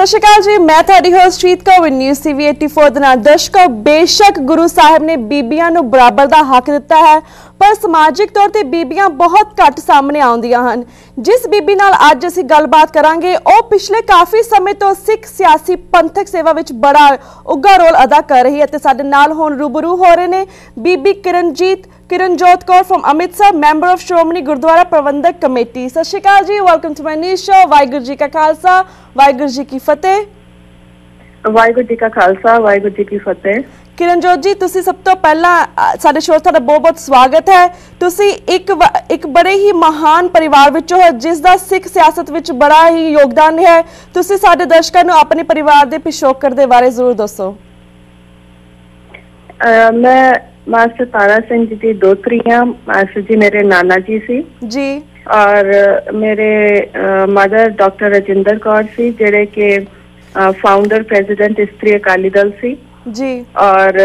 सत श्री अकाल जी, मैं ਤੁਹਾਡੀ ਹੋਸਟ ਰੀਤ ਕੌਰ न्यूज़ TV 84 ਦੇ ਨਾਲ। ਦਰਸ਼ਕੋ, बेशक गुरु साहब ने बीबियां ਨੂੰ बराबर ਦਾ हक ਦਿੱਤਾ है, पर समाजिक तौर ਤੇ बीबियां बहुत घੱਟ ਸਾਹਮਣੇ ਆਉਂਦੀਆਂ ਹਨ। जिस बीबी ਨਾਲ ਅੱਜ ਅਸੀਂ ਗੱਲਬਾਤ ਕਰਾਂਗੇ ਉਹ ਪਿਛਲੇ ਕਾਫੀ ਸਮੇਂ ਤੋਂ ਸਿੱਖ ਸਿਆਸੀ ਪੰਥਕ ਸੇਵਾ ਵਿੱਚ ਬੜਾ ਉੱਘਾ ਰੋਲ ਅਦਾ ਕਰ ਰਹੀ ਹੈ ਤੇ ਸਾਡੇ ਨਾਲ ਹੁਣ ਰੂਬਰੂ ਹੋ ਰਹੇ ਨੇ ਬੀਬੀ Kiranjot Kaur from Amritsar, member of Shiromani Gurdwara Prabandhak committee. सत श्री अकाल जी, welcome to my news show. Waheguru ji का खालसा, वाहिगुरू जी की फतेह। वाहिगुरू जी का खालसा, वाहिगुरू जी की फतेह। किरणजोत जी, तुसी सब तो पहला साडे शो दा बहुत बहुत स्वागत है। तुसी एक बड़े ही महान परिवार विचों हो जिस दा सिख सियासत विच बड़ा ही योगदान है। तुसी साडे दर्शकां नूं अपने परिवार दे पिछोकड़ दे बारे जरूर दसो। मैं मास्टर तारा सिंह जी की दोतरी हाँ। मास्टर जी मेरे नाना जी सी जी, और मेरे मदर डॉक्टर राजिंदर कौर सी जेड़े के फाउंडर प्रेजिडेंट इस्त्री अकाली दल सी जी, और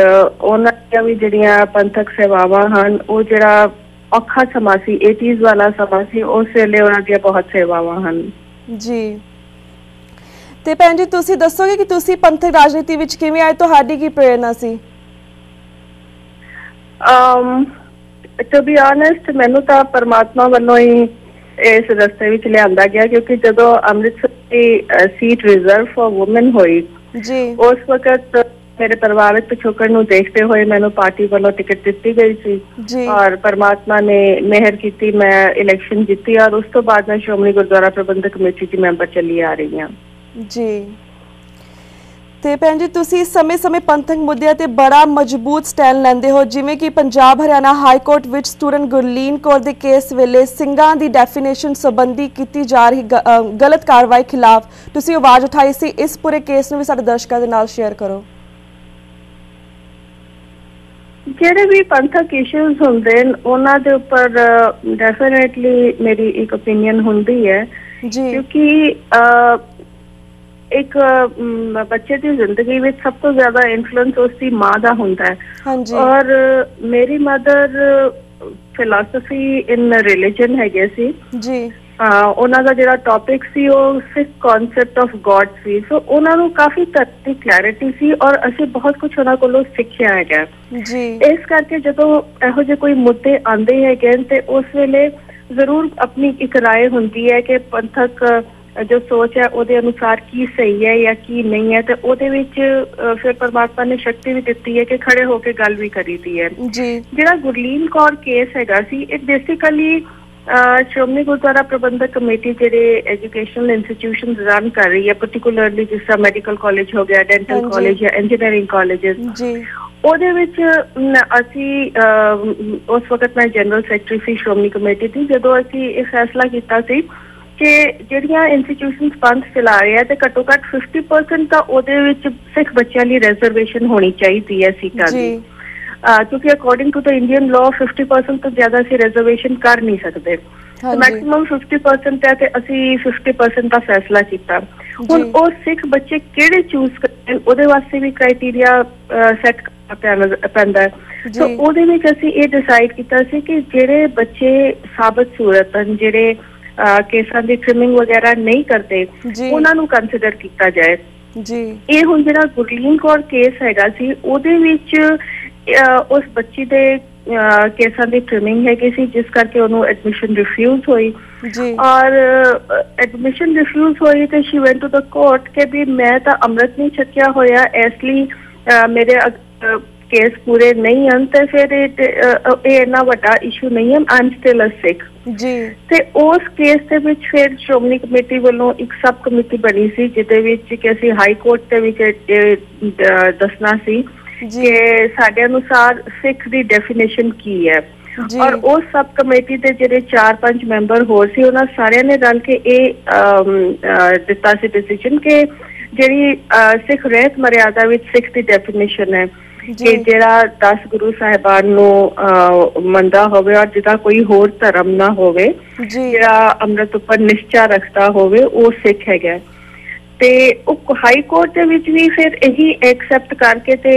उन्हां भी जिहड़ियां पंथक सेवावां हन वो जिहड़ा औखा समा सी 80s वाला समा सी उस वेले उन्हां दी बहुत सेवावां हन जी। ते भैन जी, तुसी दसोगे कि तुसी पंथक राजनीति विच किवें आए, तुहाडी की प्रेरणा सी? टू बी ऑनेस्ट मैनू तो परमात्मा वालों ही इस रस्ते विच लिआंदा गया, क्योंकि जदों अमृतसर की सीट रिजर्व फॉर वुमेन हुई जी, उस वक्त मेरे परिवारक पिछोकड़ नूं देखते हुए मैनू पार्टी वालों टिकट दिती गई सी जी, और परमात्मा ने मेहर की, मैं इलेक्शन जीती और उस तो बाद मैं श्रोमणी गुरुद्वारा प्रबंधक कमेटी की मैंबर चली आ रही हूँ जी। ਤੇ ਭੈਣ ਜੀ, ਤੁਸੀਂ ਸਮੇਂ-ਸਮੇਂ ਪੰਥਕ ਮੁੱਦਿਆਂ ਤੇ ਬੜਾ ਮਜ਼ਬੂਤ ਸਟੈਂਡ ਲੈਂਦੇ ਹੋ, ਜਿਵੇਂ ਕਿ ਪੰਜਾਬ ਹਰਿਆਣਾ ਹਾਈ ਕੋਰਟ ਵਿੱਚ ਸਟੂਡੈਂਟ ਗੁਰਲੀਨ ਕੌਰ ਦੇ ਕੇਸ ਵੇਲੇ ਸਿੰਘਾਂ ਦੀ ਡੈਫੀਨੇਸ਼ਨ ਸੰਬੰਧੀ ਕੀਤੀ ਜਾ ਰਹੀ ਗਲਤ ਕਾਰਵਾਈ ਖਿਲਾਫ ਤੁਸੀਂ ਆਵਾਜ਼ ਉਠਾਈ ਸੀ। ਇਸ ਪੂਰੇ ਕੇਸ ਨੂੰ ਵੀ ਸਾਡੇ ਦਰਸ਼ਕਾਂ ਦੇ ਨਾਲ ਸ਼ੇਅਰ ਕਰੋ। ਜਿਹੜੇ ਵੀ ਪੰਥਕ ਇਸ਼ੂਜ਼ ਹੁੰਦੇ ਨੇ ਉਹਨਾਂ ਦੇ ਉੱਪਰ ਡੈਫੀਨੇਟਲੀ ਮੇਰੀ ਇੱਕ ਓਪੀਨੀਅਨ ਹੁੰਦੀ ਹੈ ਜੀ, ਕਿਉਂਕਿ एक बच्चे की जिंदगी में सब तो ज्यादा इन्फ्लुएंस उसकी माँ का होता है। और मेरी मदर फिलोसफी इन रिलीजन है सी जी, उन्हों का जो टॉपिक सी वो सिख कॉन्सेप्ट ऑफ गॉड सी, सो उन्होंने काफी तरह क्लैरिटी सी और असी बहुत कुछ उन्होंने कोलों सिक्ख्या है जी। इस करके जो इहो जे कोई मुद्दे आते हैं तो उस वेले जरूर अपनी एक राय होंगी है कि पंथक जो सोच है उसके अनुसार की सही है या की नहीं है, तो ਉਹਦੇ ਵਿੱਚ फिर परमात्मा ने शक्ति भी दी है कि खड़े होकर गल भी करी दी है जी। ਜਿਹੜਾ ਗੁਰਲੀਨ ਕੌਰ केस हैगा see it basically Shiromani Gurdwara Prabandhak committee जेडे एजुकेशनल इंस्टीट्यूशन रन कर रही है, पर्टिकुलरली जिस तरह मैडिकल कॉलेज हो गया, डेंटल कॉलेज या इंजीनियरिंग कॉलेजेस जी, ਉਹਦੇ ਵਿੱਚ ਅਸੀਂ ਉਸ ਵਕਤ ਮੈਂ ਜਨਰਲ ਸੈਕਟਰੀ ਸੀ ਸ਼੍ਰੋਮਣੀ ਕਮੇਟੀ ਦੀ। ਜਦੋਂ ਅਸੀਂ ਇਹ ਫੈਸਲਾ ਕੀਤਾ ਸੀ कि ਜਿਹੜੀਆਂ ਇੰਸਟੀਟਿਊਸ਼ਨਸ ਬੰਦ ਚਲਾ ਰਹੇ ਆ ਤੇ ਘੱਟੋ ਘੱਟ 50% ਤਾਂ ਉਹਦੇ ਵਿੱਚ ਸਿੱਖ ਬੱਚਿਆਂ ਲਈ ਰਿਜ਼ਰਵੇਸ਼ਨ ਹੋਣੀ ਚਾਹੀਦੀ ਹੈ ਸੀਟਾਂ ਦੀ, ਕਿਉਂਕਿ according to the Indian law 50% ਤੋਂ ਜ਼ਿਆਦਾ ਅਸੀਂ ਰਿਜ਼ਰਵੇਸ਼ਨ ਕਰ ਨਹੀਂ ਸਕਦੇ। ਮੈਕਸਿਮਮ 50% ਹੈ ਤੇ ਅਸੀਂ 50% ਦਾ ਫੈਸਲਾ ਕੀਤਾ। ਹੁਣ ਉਹ ਸਿੱਖ ਬੱਚੇ ਕਿਹੜੇ ਚੂਜ਼ ਕਰਨ ਉਹਦੇ ਵਾਸਤੇ ਵੀ ਕ੍ਰਾਈਟੇਰੀਆ ਸੈੱਟ ਕਰਨਾ ਪੈਂਦਾ ਹੈ। ਸੋ ਉਹਦੇ ਵਿੱਚ ਅਸੀਂ ਇਹ ਡਿਸਾਈਡ ਕੀਤਾ ਸੀ ਕਿ ਜਿਹੜੇ ਬੱਚੇ ਸਾਬਤ ਸੂਰਤ ਹਨ, ਜਿਹੜੇ केसां दी ट्रिमिंग वगैरह नहीं करते उन्हां नूं कंसीडर किया जाए जी। ये हुण जिहड़ा गुरलीन कौर केस हैगा सी उहदे विच उस बच्ची दे केसां दी ट्रिमिंग हैगी सी, जिस करके उहनूं एडमिशन रिफ्यूज हुई जी। और एडमिशन रिफ्यूज हुई तो she went to the court के भी मैं तो अमृत नहीं छकिया होया, इसलिए मेरे केस पूरे नहीं हैं, तो फिर इन्ना वड्डा इशू नहीं है, I am still a Sikh जी। ते उस केस दे विच फिर श्रोमणी कमेटी वालों एक सब कमेटी बनी सी जिहदे विच कि असीं हाई कोर्ट दे विच दसना सी कि साडे अनुसार सिख दी डेफिनेशन की है जी। और उस सब कमेटी दे जिहड़े 4-5 मैंबर होर सी उन्हां सारियां ने रल के दिता सी डिसीजन कि जिहड़ी सिख रहत मर्यादा विच सिख दी डेफिनेशन है कि ਜਿਹੜਾ 10 ਗੁਰੂ ਸਾਹਿਬਾਨ ਨੂੰ ਮੰਨਦਾ ਹੋਵੇ ਔਰ ਜਿਹਦਾ ਕੋਈ ਹੋਰ ਧਰਮ ਨਾ ਹੋਵੇ, ਜਿਹੜਾ ਅੰਮ੍ਰਿਤ ਉੱਪਰ ਨਿਸ਼ਚਾ ਰੱਖਦਾ ਹੋਵੇ ਉਹ ਸਿੱਖ ਹੈਗਾ। ਤੇ ਉਹ ਹਾਈ ਕੋਰਟ ਦੇ ਵਿੱਚ ਵੀ ਫਿਰ ਇਹੀ ਐਕਸੈਪਟ ਕਰਕੇ ਤੇ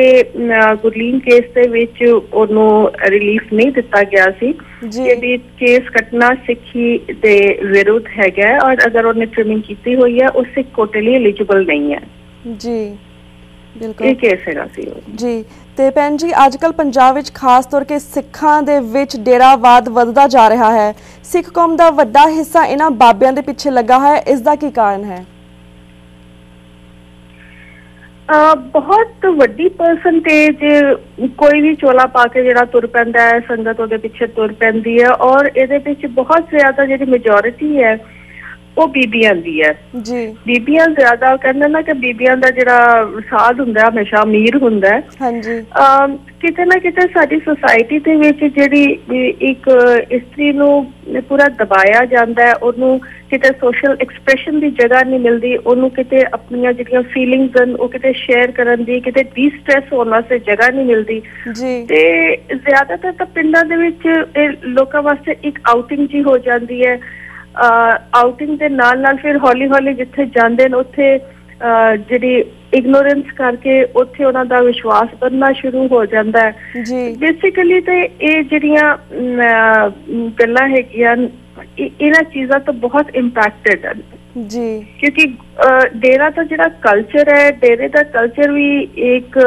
ਗੁਰਲੀਨ ਕੇਸ ਦੇ ਵਿੱਚ ਉਹਨੂੰ ਰਿਲੀਫ ਨਹੀਂ ਦਿੱਤਾ ਗਿਆ ਸੀ ਕਿ ਵੀ ਕੇਸ ਕੱਟਣਾ ਸਿੱਖੀ ਦੇ ਵਿਰੁੱਧ ਹੈਗਾ ਔਰ ਅਗਰ ਉਹਨੇ ਟ੍ਰਿਮਿੰਗ ਕੀਤੀ ਹੋਈ ਹੈ ਉਹ ਸਿੱਖ ਕੋਟੇ ਲਈ ਐਲੀਜੀਬਲ ਨਹੀਂ ਹੈ ਜੀ ਬਿਲਕੁਲ ਇਹ ਕੇਸ ਹੈਗਾ ਸੀ ਜੀ ਤੇ ਭੈਣ ਜੀ ਅੱਜ ਕੱਲ ਪੰਜਾਬ ਵਿੱਚ ਖਾਸ ਤੌਰ ਕੇ ਸਿੱਖਾਂ ਦੇ ਵਿੱਚ ਡੇਰਾਵਾਦ ਵੱਧਦਾ ਜਾ ਰਿਹਾ ਹੈ ਸਿੱਖ ਕੌਮ ਦਾ ਵੱਡਾ ਹਿੱਸਾ ਇਹਨਾਂ ਬਾਬਿਆਂ ਦੇ ਪਿੱਛੇ ਲੱਗਾ ਹੈ ਇਸ ਦਾ ਕੀ ਕਾਰਨ ਹੈ ਬਹੁਤ ਵੱਡੀ ਪਰਸੈਂਟੇਜ ਕੋਈ ਵੀ ਚੋਲਾ ਪਾ ਕੇ ਜਿਹੜਾ ਤੁਰ ਪੈਂਦਾ ਹੈ ਸੰਗਤ ਉਹਦੇ ਪਿੱਛੇ ਤੁਰ ਪੈਂਦੀ ਹੈ ਔਰ ਇਹਦੇ ਵਿੱਚ ਬਹੁਤ ਜ਼ਿਆਦਾ ਜਿਹੜੀ ਮੈਜੋਰਿਟੀ ਹੈ ਉਹ ਬੀਬੀਆਂ ਦੀ ਹੈ ਜੀ ਬੀਬੀਆਂ ਜ਼ਿਆਦਾ ਕਹਿੰਦੇ ਨਾ ਕਿ ਬੀਬੀਆਂ ਦਾ ਜਿਹੜਾ ਸਾਧ ਹੁੰਦਾ ਹਮੇਸ਼ਾ ਅਮੀਰ ਹੁੰਦਾ ਹੈ ਹਾਂਜੀ ਕਿਤੇ ਨਾ ਕਿਤੇ ਸਾਡੀ ਸੁਸਾਇਟੀ ਦੇ ਵਿੱਚ ਜਿਹੜੀ ਇੱਕ ਇਸਤਰੀ ਨੂੰ ਪੂਰਾ ਦਬਾਇਆ ਜਾਂਦਾ ਹੈ ਉਹਨੂੰ ਕਿਤੇ ਸੋਸ਼ਲ ਐਕਸਪ੍ਰੈਸ਼ਨ ਦੀ ਜਗ੍ਹਾ ਨਹੀਂ ਮਿਲਦੀ ਉਹਨੂੰ ਕਿਤੇ ਆਪਣੀਆਂ ਜਿਹੜੀਆਂ ਫੀਲਿੰਗਸ ਹਨ ਉਹ ਕਿਤੇ ਸ਼ੇਅਰ ਕਰਨ ਦੀ ਕਿਤੇ ਡੀ-ਸਟ੍ਰੈਸ ਹੋਣ ਵਾਸਤੇ ਜਗ੍ਹਾ ਨਹੀਂ ਮਿਲਦੀ ਜੀ ਤੇ ਜ਼ਿਆਦਾਤਰ ਤਾਂ ਪਿੰਡਾਂ ਦੇ ਵਿੱਚ ਇਹ ਲੋਕਾਂ ਵਾਸਤੇ ਇੱਕ ਆਊਟਿੰਗ ਜੀ ਹੋ ਜਾਂਦੀ ਹੈ ਆਊਟਿੰਗ ਦੇ ਨਾਲ ਫਿਰ ਹੌਲੀ ਜਿੱਥੇ ਜਾਂਦੇ ਨੇ ਉੱਥੇ ਜਿਹੜੀ ਇਗਨੋਰੈਂਸ ਕਰਕੇ ਉੱਥੇ ਉਹਨਾਂ ਦਾ ਵਿਸ਼ਵਾਸ ਬਣਨਾ ਸ਼ੁਰੂ ਹੋ ਜਾਂਦਾ ਹੈ ਜੀ ਬੇਸਿਕਲੀ ਤੇ ਇਹ ਜਿਹੜੀਆਂ ਗੱਲਾਂ ਹੈਗੀਆਂ ਇਹਨਾਂ ਚੀਜ਼ਾਂ ਤੋਂ ਬਹੁਤ ਇੰਪੈਕਟਡ ਹਨ ਜੀ ਕਿਉਂਕਿ ਡੇਰਾ ਦਾ ਜਿਹੜਾ ਕਲਚਰ ਹੈ ਡੇਰੇ ਦਾ ਕਲਚਰ ਵੀ ਇੱਕ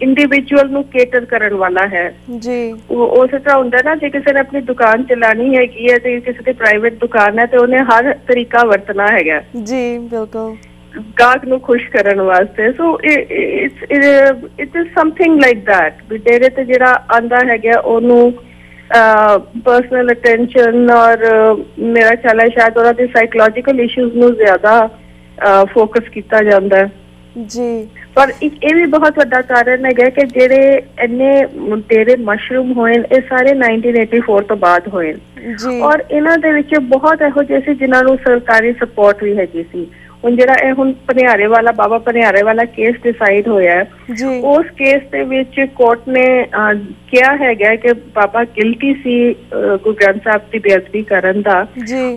ਇੰਡੀਵਿਜੂਅਲ ਨੂੰ ਕੇਟਰ ਕਰਨ ਵਾਲਾ ਹੈ ਜੀ ਉਸੇ ਤਰ੍ਹਾਂ ਹੁੰਦਾ ਨਾ ਜੇ ਕਿਸੇ ਨੇ ਆਪਣੀ ਦੁਕਾਨ ਚਲਾਣੀ ਹੈਗੀ ਹੈ ਤੇ ਕਿਸੇ ਦੀ ਪ੍ਰਾਈਵੇਟ ਦੁਕਾਨ ਹੈ ਤੇ ਉਹਨੇ ਹਰ ਤਰੀਕਾ ਵਰਤਣਾ ਹੈਗਾ ਜੀ ਬਿਲਕੁਲ ਗਾਹਕ ਨੂੰ ਖੁਸ਼ ਕਰਨ ਵਾਸਤੇ so it is something like that ਡੇਰੇ ਤੇ ਜਿਹੜਾ ਆਂਦਾ ਹੈਗਾ ਉਹਨੂੰ ਪਰਸਨਲ ਅਟੈਂਸ਼ਨ ਔਰ ਮੇਰਾ ਖਿਆਲ ਹੈ ਸ਼ਾਇਦ ਉਹਨਾਂ ਦੇ ਸਾਈਕੋਲੋਜੀਕਲ ਇਸ਼ੂਜ਼ ਨੂੰ ਜ਼ਿਆਦਾ ਫੋਕਸ ਕੀਤਾ ਜਾਂਦਾ ਹੈ ਜੀ ਪਰ ਇਹ ਵੀ ਬਹੁਤ ਵੱਡਾ ਕਾਰਨ ਹੈਗਾ ਕਿ ਜਿਹੜੇ ਇੰਨੇ ਤੇਰੇ ਮਸ਼ਰੂਮ ਹੋਏ ਇਹ ਸਾਰੇ 1984 ਤੋਂ ਬਾਅਦ ਹੋਏ ਜੀ ਔਰ ਇਹਨਾਂ ਦੇ ਵਿੱਚ ਬਹੁਤ ਇਹੋ ਜਿਹੇ ਸੀ ਜਿਨ੍ਹਾਂ ਨੂੰ ਸਰਕਾਰੀ ਸਪੋਰਟ ਵੀ ਹੈਗੀ ਸੀ ਹੁਣ ਜਿਹੜਾ ਇਹ ਹੁਣ ਭਨਿਆਰੇ ਵਾਲਾ ਬਾਬਾ ਭਨਿਆਰੇ ਵਾਲਾ ਕੇਸ ਡਿਸਾਈਡ ਹੋਇਆ ਉਸ ਕੇਸ ਦੇ ਵਿੱਚ ਕੋਰਟ ਨੇ ਕਿਹਾ ਹੈਗਾ ਕਿ ਬਾਬਾ ਗਿਲਟੀ ਸੀ ਗੁਰੂ ਗ੍ਰੰਥ ਸਾਹਿਬ ਦੀ ਬੇਅਦਬੀ ਕਰਨ ਦਾ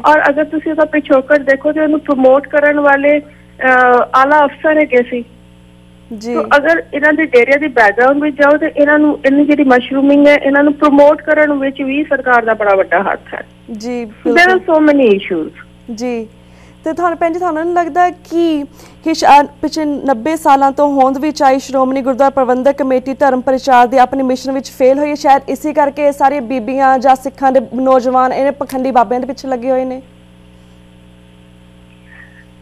ਔਰ ਅਗਰ ਤੁਸੀਂ ਉਹਦਾ ਪਿਛੋਕੜ ਦੇਖੋ ਤੇ ਉਹਨੂੰ ਪ੍ਰਮੋਟ ਕਰਨ ਵਾਲੇ ਆਲਾ ਅਫਸਰ ਹੈਗੇ ਸੀ ਜੀ ਅਗਰ ਇਹਨਾਂ ਦੇ ਡੇਰਿਆਂ ਦੀ ਬੈਕਗ੍ਰਾਉਂਡ ਵਿੱਚ ਜਾਓ ਤੇ ਇਹਨਾਂ ਨੂੰ ਇੰਨੀ ਜਿਹੜੀ ਮਸ਼ਰੂਮਿੰਗ ਹੈ ਇਹਨਾਂ ਨੂੰ ਪ੍ਰਮੋਟ ਕਰਨ ਵਿੱਚ ਵੀ ਸਰਕਾਰ ਦਾ ਬੜਾ ਵੱਡਾ ਹੱਥ ਹੈ ਜੀ there are so many issues ਜੀ ਤੇ ਤੁਹਾਨੂੰ ਭੈਣ ਜੀ ਤੁਹਾਨੂੰ ਨਹੀਂ ਲੱਗਦਾ ਕਿ ਪਿਛਲੇ 90 ਸਾਲਾਂ ਤੋਂ ਹੋਂਦ ਵਿੱਚ ਆਈ ਸ਼੍ਰੋਮਣੀ ਗੁਰਦੁਆਰਾ ਪ੍ਰਬੰਧਕ ਕਮੇਟੀ ਧਰਮ ਪ੍ਰਚਾਰ ਦੇ ਆਪਣੇ ਮਿਸ਼ਨ ਵਿੱਚ ਫੇਲ ਹੋਈ ਹੈ ਸ਼ਾਇਦ ਇਸੇ ਕਰਕੇ ਸਾਰੀਆਂ ਬੀਬੀਆਂ ਜਾਂ ਸਿੱਖਾਂ ਦੇ ਨੌਜਵਾਨ ਇਹਨੇ ਪਖੰਡੀ ਬਾਬਿਆਂ ਦੇ ਪਿੱਛੇ ਲੱਗੇ ਹੋਏ ਨੇ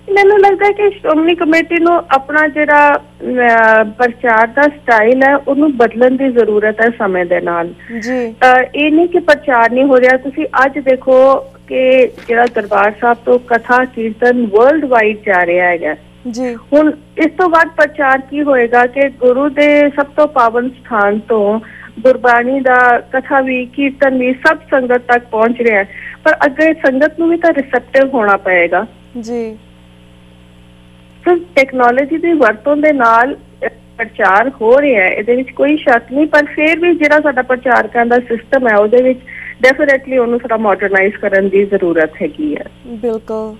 ਮੈਨੂੰ ਲੱਗਦਾ ਕਿ ਸ਼੍ਰੋਮਣੀ ਕਮੇਟੀ ਨੂੰ ਆਪਣਾ ਜਿਹੜਾ ਪ੍ਰਚਾਰ ਦਾ ਸਟਾਈਲ ਹੈ ਉਹਨੂੰ ਬਦਲਣ ਦੀ ਜ਼ਰੂਰਤ ਹੈ ਸਮੇਂ ਦੇ ਨਾਲ ਜੀ ਇਹ ਨਹੀਂ ਕਿ ਪ੍ਰਚਾਰ ਨਹੀਂ ਹੋ ਰਿਹਾ ਤੁਸੀਂ ਅੱਜ ਦੇਖੋ ਕਿ ਜਿਹੜਾ ਦਰਬਾਰ ਸਾਹਿਬ ਤੋਂ ਕਥਾ ਕੀਰਤਨ ਵਰਲਡ ਵਾਈਡ ਜਾ ਰਿਹਾ ਹੈਗਾ ਜੀ ਹੁਣ ਇਸ ਤੋਂ ਬਾਅਦ ਪ੍ਰਚਾਰ ਕੀ ਹੋਏਗਾ ਕਿ ਗੁਰੂ ਦੇ ਸਭ ਤੋਂ ਪਾਵਨ ਸਥਾਨ ਤੋਂ ਗੁਰਬਾਣੀ ਦਾ ਕਥਾ ਵੀ ਕੀਰਤਨ ਵੀ ਸਭ ਸੰਗਤ ਤੱਕ ਪਹੁੰਚ ਰਿਹਾ ਪਰ ਅੱਗੇ ਸੰਗਤ ਨੂੰ ਵੀ ਤਾਂ ਰਿਸੈਪਟਿਵ ਹੋਣਾ ਪਏਗਾ ਜੀ ਟੈਕਨੋਲੋਜੀ ਦੀ ਵਰਤੋਂ ਦੇ ਨਾਲ ਪ੍ਰਚਾਰ ਹੋ ਰਿਹਾ ਹੈ ਇਹਦੇ ਵਿੱਚ ਕੋਈ ਸ਼ੱਕ ਨਹੀਂ ਪਰ ਫਿਰ ਵੀ ਜਿਹੜਾ ਸਾਡਾ ਪ੍ਰਚਾਰਕਾਂ ਦਾ ਸਿਸਟਮ ਹੈ ਉਹਦੇ ਵਿੱਚ ਡੈਫੀਨਿਟਲੀ ਉਹਨੂੰ ਥੋੜਾ ਮਾਡਰਨਾਈਜ਼ ਕਰਨ ਦੀ ਜ਼ਰੂਰਤ ਹੈਗੀ ਹੈ ਬਿਲਕੁਲ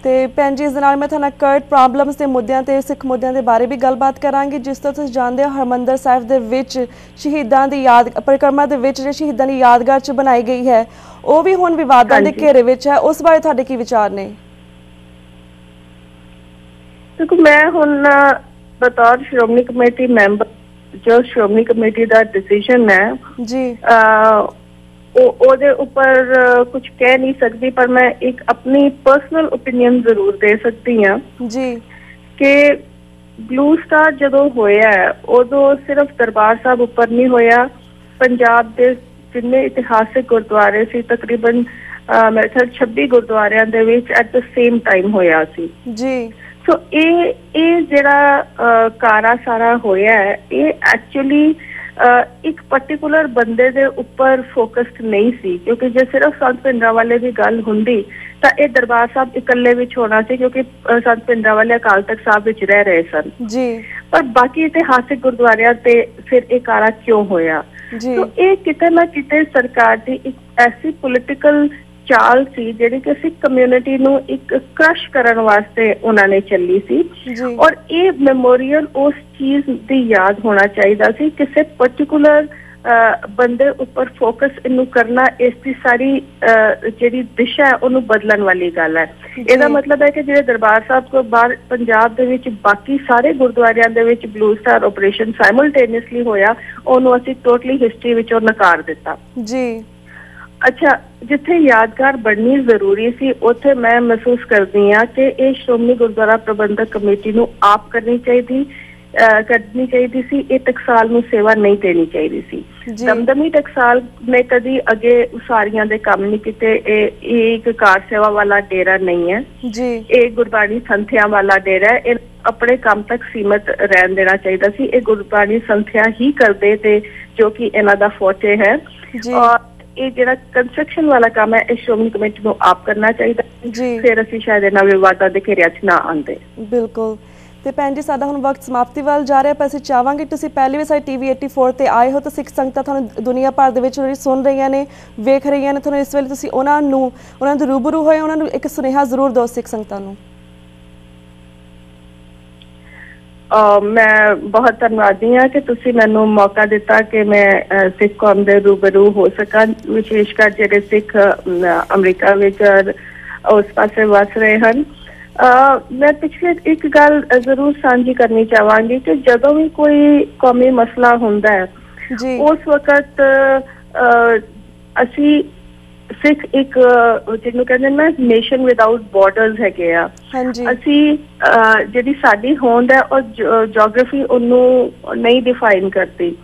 ਤੇ ਭੈਣ ਜੀ ਇਸ ਦੇ ਨਾਲ ਮੈਂ ਤੁਹਾਨੂੰ ਕਰੰਟ ਪ੍ਰੋਬਲਮਸ ਦੇ ਮੁੱਦਿਆਂ ਤੇ ਸਿੱਖ ਮੁੱਦਿਆਂ ਦੇ ਬਾਰੇ ਵੀ ਗੱਲਬਾਤ ਕਰਾਂਗੀ ਜਿਸ ਤੋਂ ਤੁਸੀਂ ਜਾਣਦੇ ਹੋ ਹਰਮੰਦਰ ਸਾਹਿਬ ਦੇ ਵਿੱਚ ਸ਼ਹੀਦਾਂ ਦੀ ਯਾਦ ਪਰਿਕਰਮਾ ਦੇ ਵਿੱਚ ਜਿਹੜੇ ਸ਼ਹੀਦਾਂ ਦੀ ਯਾਦਗਾਰ ਚ ਬਣਾਈ ਗਈ ਹੈ ਉਹ ਵੀ ਹੁਣ ਵਿਵਾਦਾਂ ਦੇ ਘੇਰੇ ਵਿੱਚ ਹੈ ਉਸ ਬਾਰੇ ਤੁਹਾਡੇ ਕੀ ਵਿਚਾਰ ਨੇ ਦੇਖੋ ਮੈਂ ਹੁਣ ਬਤੌਰ ਸ਼੍ਰੋਮਣੀ ਕਮੇਟੀ ਮੈਂਬਰ ਜੋ ਸ਼੍ਰੋਮਣੀ ਕਮੇਟੀ ਦਾ ਡਿਸੀਜਨ ਹੈ ਜੀ ਉਹਦੇ ਉੱਪਰ ਕੁਝ ਕਹਿ ਨਹੀਂ ਸਕਦੀ ਪਰ ਮੈਂ ਇੱਕ ਆਪਣੀ ਪਰਸਨਲ ਓਪੀਨੀਅਨ ਜ਼ਰੂਰ ਦੇ ਸਕਦੀ ਹਾਂ ਜੀ ਕਿ ਬਲੂ ਸਟਾਰ ਜਦੋਂ ਹੋਇਆ ਉਦੋਂ ਸਿਰਫ ਦਰਬਾਰ ਸਾਹਿਬ ਉੱਪਰ ਨਹੀਂ ਹੋਇਆ ਪੰਜਾਬ ਦੇ ਜਿੰਨੇ ਇਤਿਹਾਸਿਕ ਗੁਰਦੁਆਰੇ ਸੀ ਤਕਰੀਬਨ ਮੇਰੇ ਖਿਆਲ 26 ਗੁਰਦੁਆਰਿਆਂ ਦੇ ਵਿੱਚ ਐਟ ਦ ਸੇਮ ਟਾਈਮ ਹੋਇਆ ਸੀ ਜੀ ਸੋ ਇਹ ਜਿਹੜਾ ਕਾਰਾ ਸਾਰਾ ਹੋਇਆ ਹੈ ਇਹ ਐਕਚੁਅਲੀ ਇੱਕ ਪਾਰਟਿਕੂਲਰ ਬੰਦੇ ਦੇ ਉੱਪਰ ਫੋਕਸਡ ਨਹੀਂ ਸੀ ਕਿਉਂਕਿ ਜੇ ਸਿਰਫ ਸੰਤ ਭਿੰਡਰਾਂਵਾਲੇ ਦੀ ਗੱਲ ਹੁੰਦੀ ਤਾਂ ਇਹ ਦਰਬਾਰ ਸਾਹਿਬ ਇਕੱਲੇ ਵਿੱਚ ਹੋਣਾ ਸੀ ਕਿਉਂਕਿ ਸੰਤ ਭਿੰਡਰਾਂਵਾਲੇ ਅਕਾਲ ਤਖਤ ਸਾਹਿਬ ਵਿੱਚ ਰਹਿ ਰਹੇ ਸਨ ਜੀ ਪਰ ਬਾਕੀ ਇਤਿਹਾਸਿਕ ਗੁਰਦੁਆਰਿਆਂ ਤੇ ਫਿਰ ਇਹ ਕਾਰਾ ਕਿਉਂ ਹੋਇਆ ਜੀ ਸੋ ਇਹ ਕਿਤੇ ਨਾ ਕਿਤੇ ਸਰਕਾਰ ਦੀ ਇੱਕ ਐਸੀ ਪੋਲੀਟੀਕਲ ਚਾਲ ਸੀ ਜਿਹੜੀ ਕਿ ਸਿੱਖ ਕਮਿਊਨਿਟੀ ਨੂੰ ਇੱਕ ਕ੍ਰਸ਼ ਕਰਨ ਵਾਸਤੇ ਉਹਨਾਂ ਨੇ ਚੱਲੀ ਸੀ। ਔਰ ਇਹ ਮੈਮੋਰੀਅਲ ਉਸ ਚੀਜ਼ ਦੀ ਯਾਦ ਹੋਣਾ ਚਾਹੀਦਾ ਸੀ। ਕਿਸੇ ਪਾਰਟਿਕੂਲਰ ਬੰਦੇ ਉੱਪਰ ਫੋਕਸ ਇਹਨੂੰ ਕਰਨਾ ਇਸ ਦੀ ਸਾਰੀ ਜਿਹੜੀ ਦਿਸ਼ਾ ਹੈ ਉਹਨੂੰ ਬਦਲਣ ਵਾਲੀ ਗੱਲ ਹੈ। ਇਹਦਾ ਮਤਲਬ ਹੈ ਕਿ ਜਿਹੜੇ ਦਰਬਾਰ ਸਾਹਿਬ ਤੋਂ ਬਾਹਰ ਪੰਜਾਬ ਦੇ ਵਿੱਚ ਬਾਕੀ ਸਾਰੇ ਗੁਰਦੁਆਰਿਆਂ ਦੇ ਵਿੱਚ ਬਲੂ ਸਟਾਰ ਆਪਰੇਸ਼ਨ ਸਾਈਮਲਟੇਨੀਅਸਲੀ ਹੋਇਆ, ਉਹਨੂੰ ਅਸੀਂ ਟੋਟਲੀ ਹਿਸਟਰੀ ਵਿੱਚੋਂ ਨਕਾਰ ਦਿੱਤਾ ਜੀ। ਅੱਛਾ, ਜਿੱਥੇ ਯਾਦਗਾਰ ਬਣਨੀ ਜ਼ਰੂਰੀ ਸੀ ਉੱਥੇ ਮੈਂ ਮਹਿਸੂਸ ਕਰਦੀ ਹਾਂ ਕਿ ਇਹ ਸ਼੍ਰੋਮਣੀ ਗੁਰਦੁਆਰਾ ਪ੍ਰਬੰਧਕ ਕਮੇਟੀ ਨੂੰ ਆਪ ਕਰਨੀ ਚਾਹੀਦੀ ਸੀ। ਇਹ ਟਕਸਾਲ ਨੂੰ ਸੇਵਾ ਨਹੀਂ ਦੇਣੀ ਚਾਹੀਦੀ ਸੀ। ਦਮਦਮੀ ਟਕਸਾਲ ਨੇ ਕਦੀ ਅੱਗੇ ਉਸਾਰੀਆਂ ਦੇ ਕੰਮ ਨਹੀਂ ਕੀਤੇ। ਇਹ ਇੱਕ ਕਾਰ ਸੇਵਾ ਵਾਲਾ ਡੇਰਾ ਨਹੀਂ ਹੈ ਜੀ, ਇਹ ਗੁਰਬਾਣੀ ਸੰਥਿਆ ਵਾਲਾ ਡੇਰਾ ਹੈ। ਇਹ ਆਪਣੇ ਕੰਮ ਤੱਕ ਸੀਮਤ ਰਹਿਣ ਦੇਣਾ ਚਾਹੀਦਾ ਸੀ। ਇਹ ਗੁਰਬਾਣੀ ਸੰਥਿਆ ਹੀ ਕਰਦੇ ਤੇ ਜੋ ਕਿ ਇਹਨਾਂ ਦਾ ਫੋਟੇ ਹੈ। ਔਰ ਇਹ ਜਿਹੜਾ ਕੰਸਟਰਕਸ਼ਨ ਵਾਲਾ ਕੰਮ ਹੈ ਇਹ ਸ਼੍ਰੋਮਣੀ ਕਮੇਟੀ ਨੂੰ ਆਪ ਕਰਨਾ ਚਾਹੀਦਾ ਜੀ, ਫਿਰ ਅਸੀਂ ਸ਼ਾਇਦ ਇਹਨਾਂ ਵਿਵਾਦਾਂ ਦੇ ਘੇਰਿਆਂ 'ਚ ਨਾ ਆਉਂਦੇ। ਬਿਲਕੁਲ। ਤੇ ਭੈਣ ਜੀ, ਸਾਡਾ ਹੁਣ ਵਕਤ ਸਮਾਪਤੀ ਵੱਲ ਜਾ ਰਿਹਾ, ਪਰ ਅਸੀਂ ਚਾਹਾਂਗੇ ਤੁਸੀਂ ਪਹਿਲੀ ਵਾਰ ਸਾਡੇ TV 84 ਤੇ ਆਏ ਹੋ ਤਾਂ ਸਿੱਖ ਸੰਗਤਾਂ ਤੁਹਾਨੂੰ ਦੁਨੀਆ ਭਰ ਦੇ ਵਿੱਚ ਸੁਣ ਰਹੀਆਂ ਨੇ, ਵੇਖ ਰਹੀਆਂ ਨੇ ਤੁਹਾਨੂੰ। ਇਸ ਵੇਲੇ ਤੁਸੀਂ ਉਹਨਾਂ ਦੇ ਰੂਬਰੂ ਹੋਏ, ਉਹਨਾਂ ਨੂੰ ਇੱਕ ਸੁਨੇਹਾ ਜ਼ਰੂਰ ਦਿਓ ਸਿੱਖ ਸੰਗਤਾਂ ਨੂੰ। ਮੈਂ ਬਹੁਤ ਧੰਨਵਾਦੀ ਹਾਂ ਕਿ ਤੁਸੀਂ ਮੈਨੂੰ ਮੌਕਾ ਦਿੱਤਾ ਕਿ ਮੈਂ ਸਿੱਖ ਕੌਮ ਦੇ ਰੂਬਰੂ ਹੋ ਸਕਾਂ, ਵਿਸ਼ੇਸ਼ ਕਰ ਜਿਹੜੇ ਸਿੱਖ ਅਮਰੀਕਾ ਵਿੱਚ ਉਸ ਪਾਸੇ ਵਸ ਰਹੇ ਹਨ। ਮੈਂ ਪਿਛਲੇ ਇੱਕ ਗੱਲ ਜ਼ਰੂਰ ਸਾਂਝੀ ਕਰਨੀ ਚਾਹਾਂਗੀ ਕਿ ਜਦੋਂ ਵੀ ਕੋਈ ਕੌਮੀ ਮਸਲਾ ਹੁੰਦਾ ਹੈ ਉਸ ਵਕਤ ਅਸੀਂ ਸਿੱਖ ਇੱਕ ਜਿਹਨੂੰ ਕਹਿੰਦੇ ਨਾ ਨੇਸ਼ਨ ਵਿਦਆਊਟ ਬਾਰਡਰਸ ਹੈਗੇ ਆ। ਅਸੀਂ ਜਿਹੜੀ ਸਾਡੀ ਹੋਂਦ ਹੈ ਔਰ ਜੀਓਗ੍ਰਾਫੀ ਉਹਨੂੰ ਨਹੀਂ ਡਿਫਾਈਨ ਕਰਦੀ।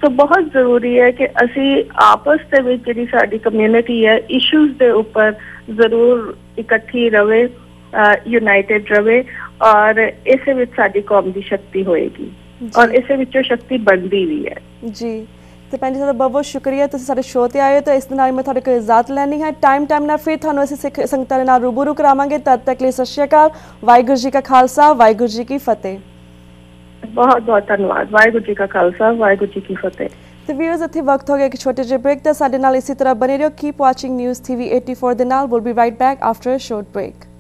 ਤਾਂ ਬਹੁਤ ਜ਼ਰੂਰੀ ਹੈ ਕਿ ਅਸੀਂ ਆਪਸ ਦੇ ਵਿੱਚ ਜਿਹੜੀ ਸਾਡੀ ਕਮਿਊਨਿਟੀ ਹੈ ਇਸ਼ੂਜ਼ ਦੇ ਉੱਪਰ ਜ਼ਰੂਰ ਇਕੱਠੀ ਰਵੇ, ਯੂਨਾਈਟਿਡ ਰਵੇ, ਔਰ ਇਸੇ ਵਿੱਚ ਸਾਡੀ ਕੌਮ ਦੀ ਸ਼ਕਤੀ ਹੋਏਗੀ ਔਰ ਇਸੇ ਵਿੱਚੋਂ ਸ਼ਕਤੀ ਬਣਦੀ ਵੀ ਹੈ ਜੀ। ਤੇ ਭੈਣ ਜੀ, ਤੁਹਾਡਾ ਬਹੁਤ ਬਹੁਤ ਸ਼ੁਕਰੀਆ, ਤੁਸੀਂ ਸਾਡੇ ਸ਼ੋਅ ਤੇ ਆਏ ਹੋ। ਤਾਂ ਇਸ ਦੇ ਨਾਲ ਮੈਂ ਤੁਹਾਡੇ ਕੋਲ ਇਜਾਜ਼ਤ ਲੈਣੀ ਹੈ। ਟਾਈਮ ਨਾਲ ਫਿਰ ਤੁਹਾਨੂੰ ਅਸੀਂ ਸਿੱਖ ਸੰਗਤਾਂ ਦੇ ਨਾਲ ਰੂਬਰੂ ਕਰਾਵਾਂਗੇ। ਤਦ ਤੱਕ ਲਈ ਸਤਿ ਸ਼੍ਰੀ ਅਕਾਲ। ਵਾਹਿਗੁਰੂ ਜੀ ਕਾ ਖਾਲਸਾ, ਵਾਹਿਗੁਰੂ ਜੀ ਕੀ ਫਤਿਹ। ਬਹੁਤ ਬਹੁਤ ਧੰਨਵਾਦ। ਵਾਹਿਗੁਰੂ ਜੀ ਕਾ ਖਾਲਸਾ, ਵਾਹਿਗੁਰੂ ਜੀ ਕੀ ਫਤਿਹ। ਤੇ ਵੀਅਰਸ, ਇੱਥੇ ਵਕਤ ਹੋ ਗਿਆ ਇੱਕ ਛੋਟੇ ਜਿਹੇ ਬ੍ਰੇਕ ਦਾ। ਸਾਡੇ ਨਾਲ ਇਸੇ ਤਰ੍ਹਾਂ ਬਣੇ ਰਹੋ। ਕੀਪ ਵਾਚਿੰਗ ਨਿਊਜ਼ TV 84 ਦੇ ਨਾਲ। Will be right back after a short break.